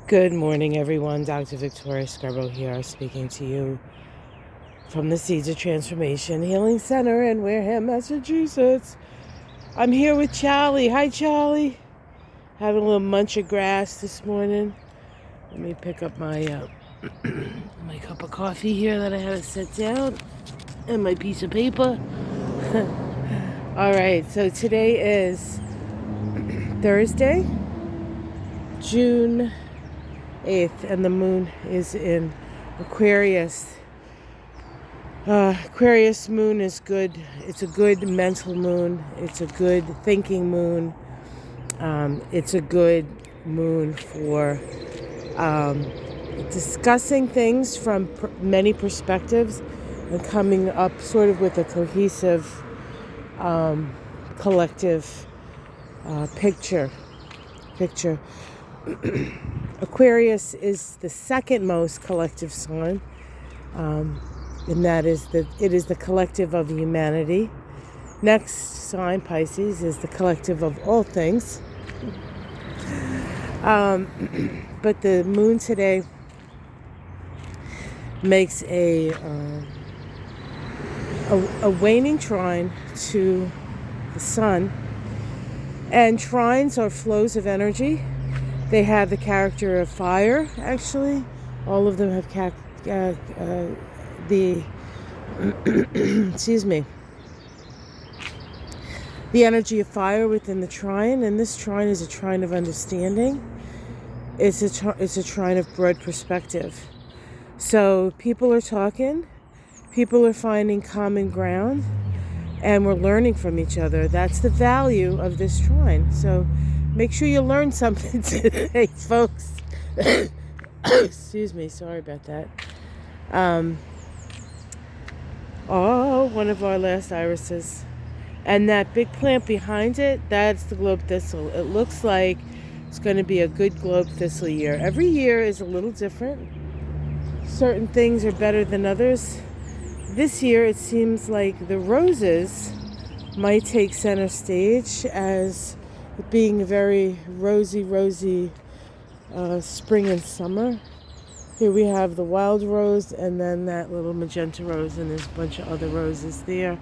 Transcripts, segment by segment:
Good morning, everyone. Dr. Victoria Scarborough here, speaking to you from the Seeds of Transformation Healing Center in Wareham, Massachusetts. I'm here with Charlie. Hi, Charlie. Having a little munch of grass this morning. Let me pick up my my cup of coffee here that I had to set down, and my piece of paper. All right, so today is Thursday, June 8th, and the moon is in Aquarius. Aquarius moon is good. It's a good mental moon. It's a good thinking moon. It's a good moon for discussing things from many perspectives and coming up sort of with a cohesive, collective picture. Aquarius is the second most collective sign, and that is it is the collective of humanity. Next sign, Pisces, is the collective of all things. But the moon today makes a waning trine to the sun, and trines are flows of energy. They have the character of fire, actually. All of them have the energy of fire within the trine, and this trine is a trine of understanding. It's a trine of broad perspective. So people are talking, people are finding common ground, and we're learning from each other. That's the value of this trine. So make sure you learn something today, folks. Excuse me, sorry about that. One of our last irises. And that big plant behind it, that's the globe thistle. It looks like it's going to be a good globe thistle year. Every year is a little different. Certain things are better than others. This year it seems like the roses might take center stage as being a very rosy spring and summer. Here we have the wild rose and then that little magenta rose, and there's a bunch of other roses there.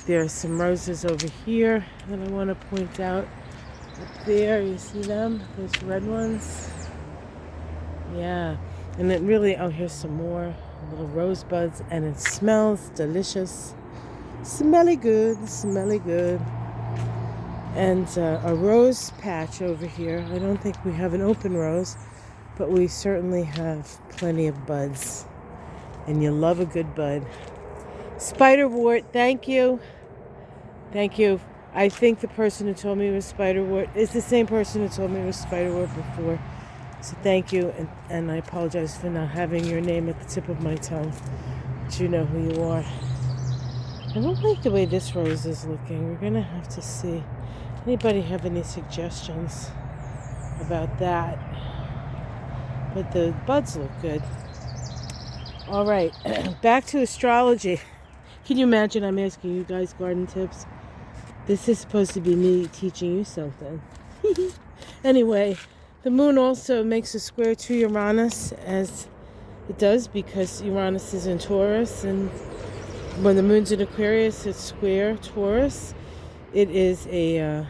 There are some roses over here that I want to point out. Up there, you see them? Those red ones? Yeah. And it really, here's some more little rosebuds, and it smells delicious. Smelly good. And a rose patch over here. I don't think we have an open rose, but we certainly have plenty of buds. And you love a good bud. Spiderwort, thank you. I think the person who told me it was spiderwort is the same person who told me it was spiderwort before. So thank you, and I apologize for not having your name at the tip of my tongue. But you know who you are. I don't like the way this rose is looking. We're going to have to see. Anybody have any suggestions about that? But the buds look good. All right, back to astrology. Can you imagine I'm asking you guys garden tips? This is supposed to be me teaching you something. Anyway, the moon also makes a square to Uranus, as it does because Uranus is in Taurus, and when the moon's in Aquarius, it's square Taurus. It is a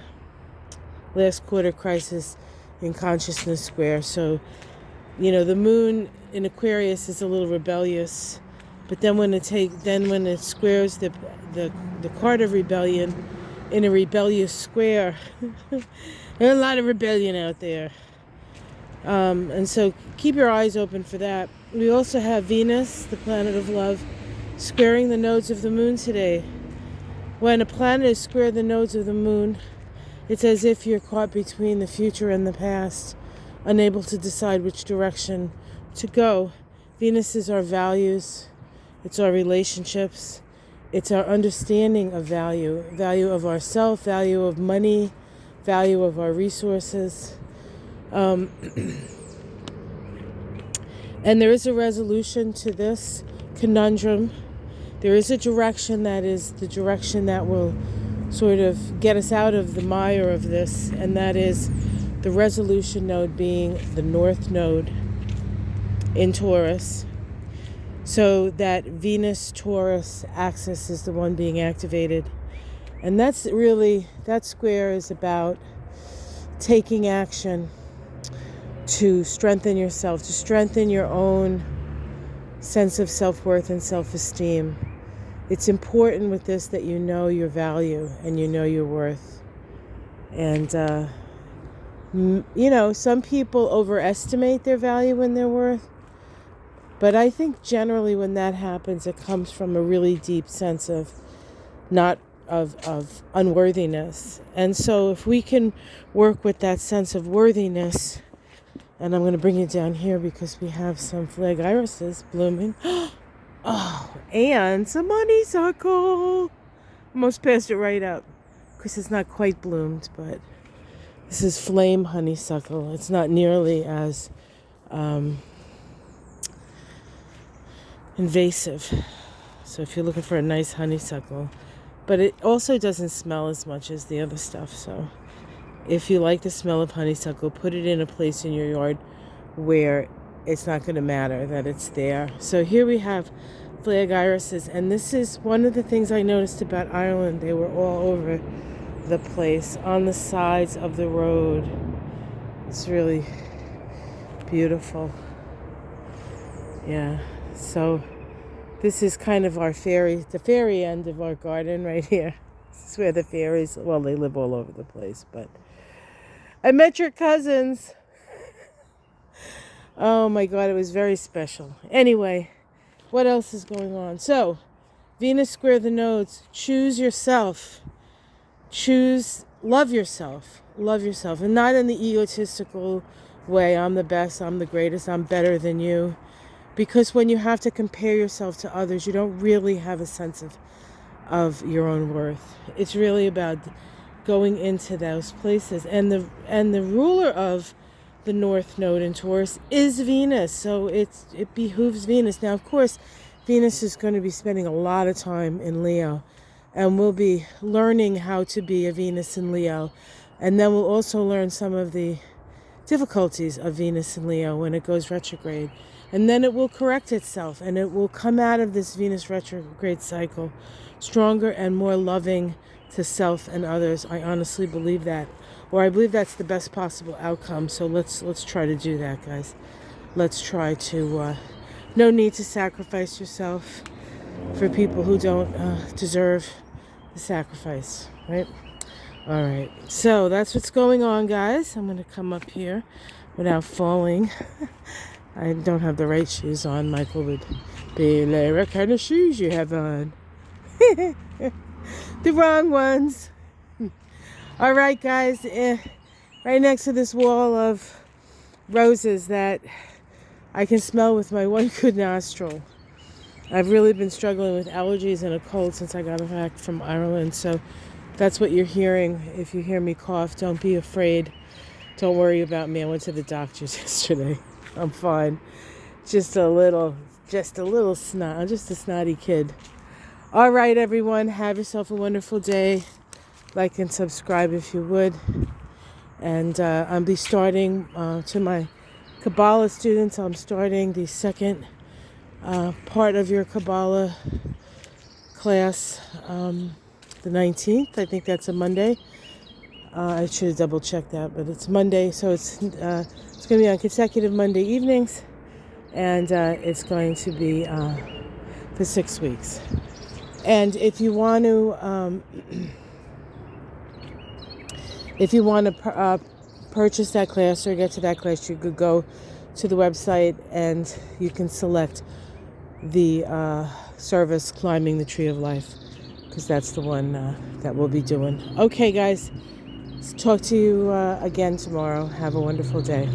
last quarter crisis in consciousness square. So, the moon in Aquarius is a little rebellious, but then when it squares the card of rebellion in a rebellious square, there's a lot of rebellion out there. And so keep your eyes open for that. We also have Venus, the planet of love, squaring the nodes of the moon today. When a planet is square the nodes of the moon, it's as if you're caught between the future and the past, unable to decide which direction to go. Venus is our values, it's our relationships, it's our understanding of value of ourself, value of money, value of our resources. And there is a resolution to this conundrum. There is a direction that is the direction that will sort of get us out of the mire of this, and that is The resolution node being the north node in Taurus. So that Venus-Taurus axis is the one being activated. And that square is about taking action to strengthen yourself, to strengthen your own sense of self-worth and self-esteem. It's important with this that you know your value and you know your worth. And, some people overestimate their value and their worth. But I think generally when that happens, it comes from a really deep sense of unworthiness. And so if we can work with that sense of worthiness, and I'm going to bring it down here because we have some flag irises blooming. Oh, and some honeysuckle. Almost passed it right up because it's not quite bloomed, but this is flame honeysuckle. It's not nearly as invasive. So if you're looking for a nice honeysuckle, but it also doesn't smell as much as the other stuff. So if you like the smell of honeysuckle, put it in a place in your yard where it's not going to matter that it's there. So here we have flag irises, and this is one of the things I noticed about Ireland. They were all over the place on the sides of the road. It's really beautiful. Yeah. So this is kind of the fairy end of our garden right here. This is where the fairies, well, they live all over the place, but I met your cousins. Oh my God, it was very special. Anyway, what else is going on? So, Venus square the nodes. Choose yourself. Love yourself. Love yourself. And not in the egotistical way, I'm the best, I'm the greatest, I'm better than you. Because when you have to compare yourself to others, you don't really have a sense of your own worth. It's really about going into those places. And the ruler of the North Node in Taurus is Venus. So it behooves Venus. Now, of course, Venus is going to be spending a lot of time in Leo. And we'll be learning how to be a Venus in Leo. And then we'll also learn some of the difficulties of Venus in Leo when it goes retrograde. And then it will correct itself, and it will come out of this Venus retrograde cycle stronger and more loving to self and others. I honestly believe that, or I believe that's the best possible outcome. So let's try to do that, guys. Let's try to. No need to sacrifice yourself for people who don't deserve the sacrifice, right? All right. So that's what's going on, guys. I'm going to come up here without falling. I don't have the right shoes on. Michael would be like, what kind of shoes you have on? The wrong ones. All right, guys. Right next to this wall of roses that I can smell with my one good nostril. I've really been struggling with allergies and a cold since I got back from Ireland. So that's what you're hearing. If you hear me cough, don't be afraid. Don't worry about me. I went to the doctor's yesterday. I'm fine. Just a little snot. I'm just a snotty kid. All right, everyone. Have yourself a wonderful day. Like and subscribe if you would. And I'll be starting to my Kabbalah students. I'm starting the second part of your Kabbalah class, the 19th. I think that's a Monday. I should have double checked that, but it's Monday, so it's going to be on consecutive Monday evenings, and it's going to be for 6 weeks. And if you want to, purchase that class or get to that class, you could go to the website and you can select the service Climbing the Tree of Life, because that's the one that we'll be doing. Okay, guys. Talk to you again tomorrow. Have a wonderful day.